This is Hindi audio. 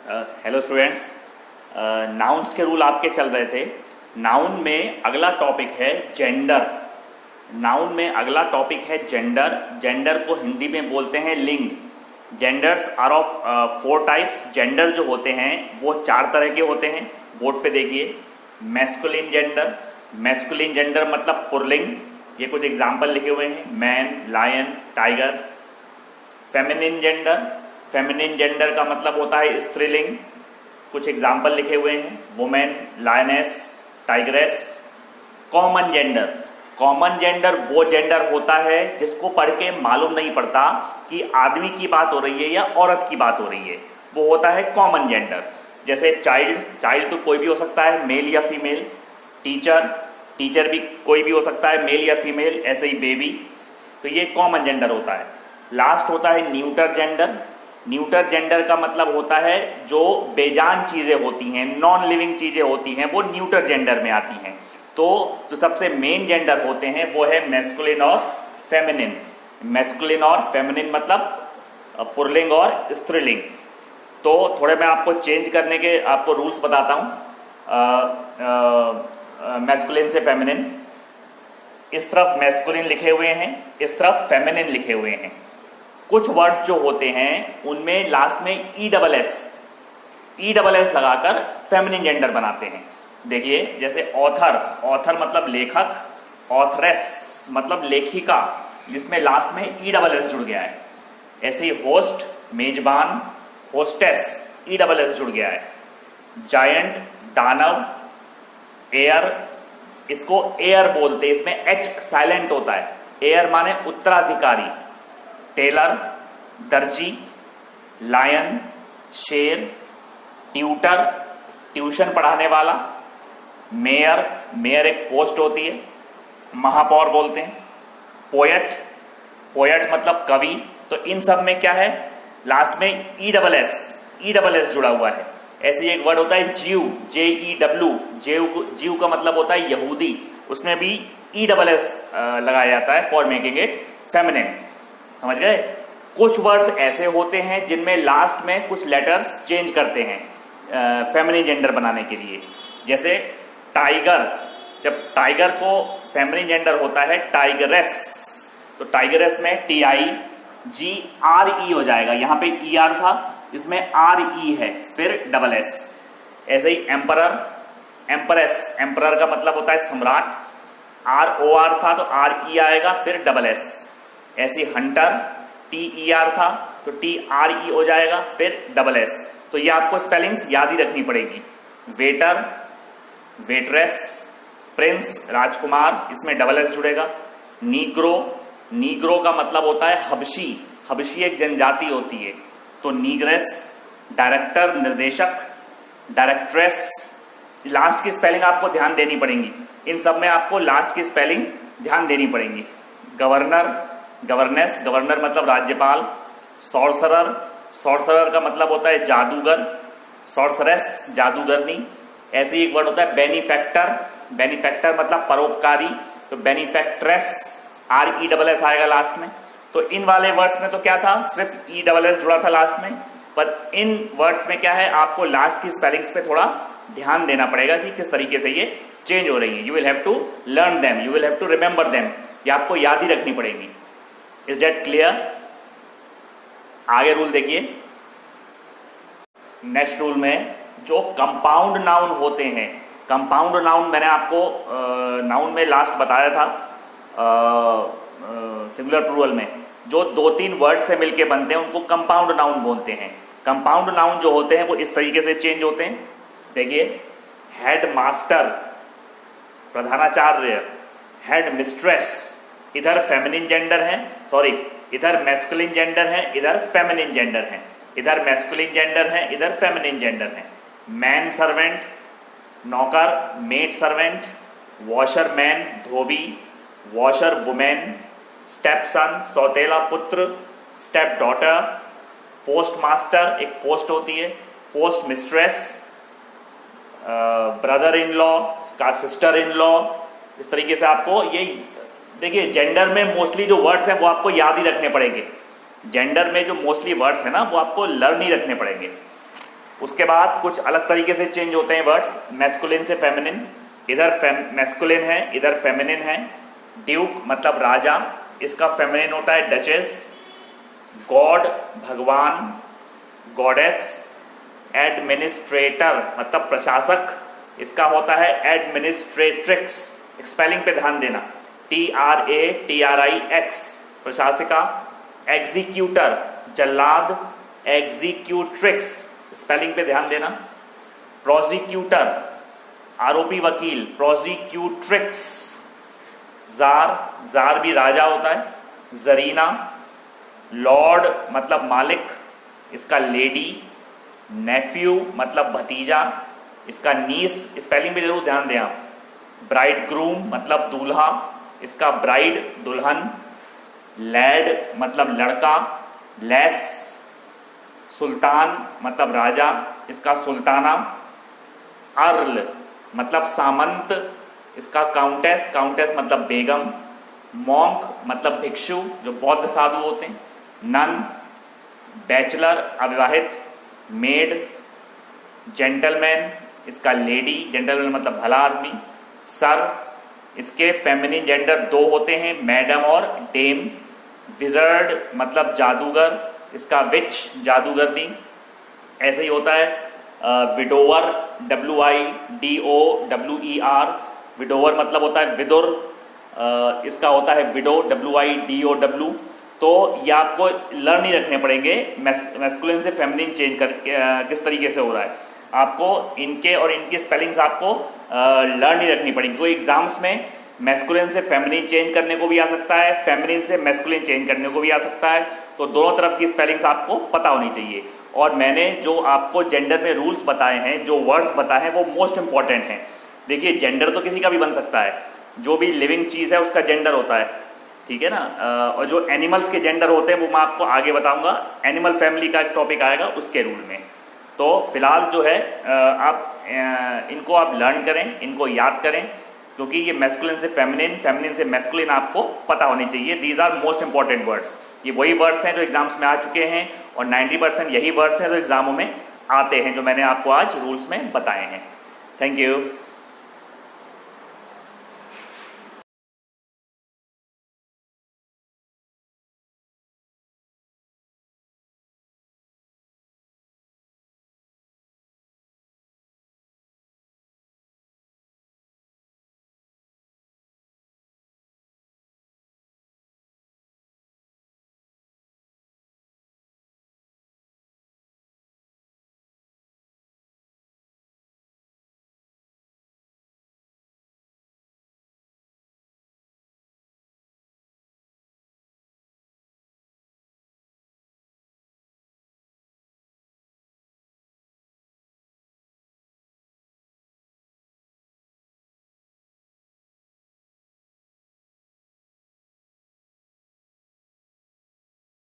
Hello students. नाउन्स के रूल आपके चल रहे थे। नाउन में अगला टॉपिक है जेंडर। नाउन में अगला टॉपिक है जेंडर। जेंडर को हिंदी में बोलते हैं लिंग। Genders are of 4 types. Gender जो होते हैं वो 4 तरह के होते हैं। बोर्ड पे देखिए, मैस्कुलिन जेंडर। मैस्कुलिन जेंडर मतलब पुल्लिंग, ये कुछ एग्जाम्पल लिखे हुए हैं, man, lion, tiger. Feminine gender, feminine gender का मतलब होता है स्त्रीलिंग, कुछ एग्जाम्पल लिखे हुए हैं, women, lioness, tigress. Common gender, common gender वो जेंडर होता है जिसको पढ़ के मालूम नहीं पड़ता कि आदमी की बात हो रही है या औरत की बात हो रही है, वो होता है कॉमन जेंडर। जैसे चाइल्ड, चाइल्ड तो कोई भी हो सकता है, मेल या फीमेल। टीचर, टीचर भी कोई भी हो सकता है, मेल या फीमेल। ऐसे ही बेबी, तो ये कॉमन जेंडर होता है। लास्ट होता है न्यूटर जेंडर। न्यूटर जेंडर का मतलब होता है जो बेजान चीज़ें होती हैं, नॉन लिविंग चीज़ें होती हैं, वो न्यूटर जेंडर में आती हैं। तो जो सबसे मेन जेंडर होते हैं वो है मैस्कुलिन और फेमिनिन। मैस्कुलिन और फेमिनिन मतलब पुल्लिंग और स्त्रीलिंग। तो थोड़े मैं आपको चेंज करने के आपको रूल्स बताता हूँ। मैस्कुलिन से फेमिनिन, इस तरफ मैस्कुलिन लिखे हुए हैं, इस तरफ फेमिनिन लिखे हुए हैं। कुछ वर्ड्स जो होते हैं उनमें लास्ट में ई डबल एस लगाकर फेमिनिन जेंडर बनाते हैं। देखिए, जैसे ऑथर, ऑथर मतलब लेखक, ऑथरेस मतलब लेखिका, जिसमें लास्ट में ई डबल एस जुड़ गया है। ऐसे ही होस्ट, मेजबान, होस्टेस, ई डबल एस जुड़ गया है। जायंट, दानव, एयर, इसको एयर बोलते हैं, इसमें एच साइलेंट होता है। एयर माने उत्तराधिकारी। टेलर, दर्जी, लायन, शेर, ट्यूटर, ट्यूशन पढ़ाने वाला। मेयर, मेयर एक पोस्ट होती है, महापौर बोलते हैं। पोएट, पोएट मतलब कवि। तो इन सब में क्या है, लास्ट में ई डबल एस जुड़ा हुआ है। ऐसे एक वर्ड होता है जीव, JEW, जीव का मतलब होता है यहूदी, उसमें भी ई डबल एस लगाया जाता है फॉर मेकिंग इट फेमिनिन। समझ गए। कुछ वर्ड्स ऐसे होते हैं जिनमें लास्ट में कुछ लेटर्स चेंज करते हैं फेमिनिन जेंडर बनाने के लिए। जैसे टाइगर, जब टाइगर को फेमिनिन जेंडर होता है टाइगरेस, तो टाइगरेस में TIGRE हो जाएगा। यहां पे ER था, इसमें RE है, फिर डबल एस। ऐसे ही एम्परर, एम्परेस, एम्परर का मतलब होता है सम्राट, ROR था तो RE आएगा, फिर डबल एस। ऐसी हंटर, TER था तो TRE हो जाएगा, फिर डबल एस। तो ये आपको स्पेलिंग्स याद ही रखनी पड़ेगी। वेटर, वेटरेस, प्रिंस राजकुमार, इसमें डबल एस जुड़ेगा। नीग्रो, नीग्रो का मतलब होता है हबशी, हबशी एक जनजाति होती है, तो नीग्रेस। डायरेक्टर निर्देशक, डायरेक्ट्रेस। लास्ट की स्पेलिंग आपको ध्यान देनी पड़ेगी, इन सब में आपको लास्ट की स्पेलिंग ध्यान देनी पड़ेगी। गवर्नर, गवर्नेस, गवर्नर मतलब राज्यपाल। सॉर्सरर, सॉर्सरर का मतलब होता है जादूगर। सॉर्सरेस, जादूगरनी। ऐसे ही एक वर्ड होता है बेनिफैक्टर, बेनिफैक्टर मतलब परोपकारी, तो बेनिफैक्ट्रेस, RESS आएगा लास्ट में। तो इन वाले वर्ड्स में तो क्या था, सिर्फ ESS जुड़ा था लास्ट में, पर इन वर्ड्स में क्या है, आपको लास्ट की स्पेलिंग्स पे थोड़ा ध्यान देना पड़ेगा कि किस तरीके से ये चेंज हो रही है। You will have to learn them, you will have to remember them, ये आपको याद ही रखनी पड़ेगी। Is that clear? आगे रूल देखिए। नेक्स्ट रूल में जो कंपाउंड नाउन होते हैं, कंपाउंड नाउन मैंने आपको नाउन में लास्ट बताया था, सिंगुलर प्लूरल में जो 2-3 वर्ड से मिलके बनते हैं उनको कंपाउंड नाउन बोलते हैं। कंपाउंड नाउन जो होते हैं वो इस तरीके से चेंज होते हैं। देखिए, हेड मास्टर प्रधानाचार्य, हेड मिस्ट्रेस, इधर फेमिनिन जेंडर है, सॉरी इधर मैस्कुलिन जेंडर है, इधर फेमिनिन जेंडर है, इधर मैस्कुलिन जेंडर है, इधर फेमिनिन जेंडर है। मैन सर्वेंट, नौकर, मेड सर्वेंट, वॉशर मैन, धोबी, वॉशर वुमेन, स्टेप सन, सौतेला पुत्र, स्टेप डॉटर, पोस्ट मास्टर एक पोस्ट होती है, post mistress, brother in law का सिस्टर इन लॉ। इस तरीके से आपको ये देखिए, जेंडर में मोस्टली जो वर्ड्स हैं वो आपको याद ही रखने पड़ेंगे। जेंडर में जो मोस्टली वर्ड्स हैं ना वो आपको लर्न ही रखने पड़ेंगे। उसके बाद कुछ अलग तरीके से चेंज होते हैं वर्ड्स मैस्कुलिन से फेमिनिन, इधर मैस्कुलिन है इधर फेमिनिन है। ड्यूक मतलब राजा, इसका फेमिनिन होता है डचेस। गॉड भगवान, गॉडेस। एडमिनिस्ट्रेटर मतलब प्रशासक, इसका होता है एडमिनिस्ट्रेट्रिक्स। स्पेलिंग पे ध्यान देना, TRATRIX प्रशासिका। एग्जीक्यूटर जल्लाद, एग्जीक्यूट्रिक्स स्पेलिंग पे ध्यान देना। प्रोसिक्यूटर आरोपी वकील, प्रोसिक्यूट्रिक्स। जार, जार भी राजा होता है, जरीना। लॉर्ड मतलब मालिक, इसका लेडी। नेफ्यू मतलब भतीजा, इसका नीस स्पेलिंग पे जरूर ध्यान दें आप। ब्राइड ग्रूम मतलब दूल्हा, इसका ब्राइड दुल्हन। लैड मतलब लड़का, लेस। सुल्तान मतलब राजा, इसका सुल्ताना। अर्ल मतलब सामंत, इसका काउंटेस, काउंटेस मतलब बेगम। मॉन्क मतलब भिक्षु जो बौद्ध साधु होते हैं। नन बैचलर अविवाहित। मेड जेंटलमैन, इसका लेडी, जेंटलमैन मतलब भला आदमी। सर, इसके फेमिनिन जेंडर दो होते हैं, मैडम और डेम। विजर्ड मतलब जादूगर, इसका विच जादूगरनी। ऐसे ही होता है विडोवर, WIDOWER, विडोवर मतलब होता है विदुर, इसका होता है विडो, WIDOW। तो ये आपको लर्न ही रखने पड़ेंगे मैस्कुलिन से फेमिनिन चेंज कर किस तरीके से हो रहा है। आपको इनके और इनकी स्पेलिंग्स आपको लर्न ही रखनी पड़ेगी। कोई एग्जाम्स में मैस्कुलिन से फेमिनिन चेंज करने को भी आ सकता है, फेमिनिन से मैस्कुलिन चेंज करने को भी आ सकता है। तो दोनों तरफ की स्पेलिंग्स आपको पता होनी चाहिए। और मैंने जो आपको जेंडर में रूल्स बताए हैं, जो वर्ड्स बताए हैं, वो मोस्ट इंपॉर्टेंट हैं। देखिए जेंडर तो किसी का भी बन सकता है, जो भी लिविंग चीज़ है उसका जेंडर होता है, ठीक है ना। और जो एनिमल्स के जेंडर होते हैं वो मैं आपको आगे बताऊंगा, एनिमल फैमिली का एक टॉपिक आएगा उसके रूल में। तो फिलहाल जो है आप इनको आप लर्न करें, इनको याद करें, क्योंकि ये मैस्कुलिन से फेमिनिन, फेमिनिन से मैस्कुलिन आपको पता होनी चाहिए। These are most important words. ये वही वर्ड्स हैं जो एग्जाम्स में आ चुके हैं और 90% यही वर्ड्स हैं जो एग्जामों में आते हैं, जो मैंने आपको आज रूल्स में बताए हैं। Thank you.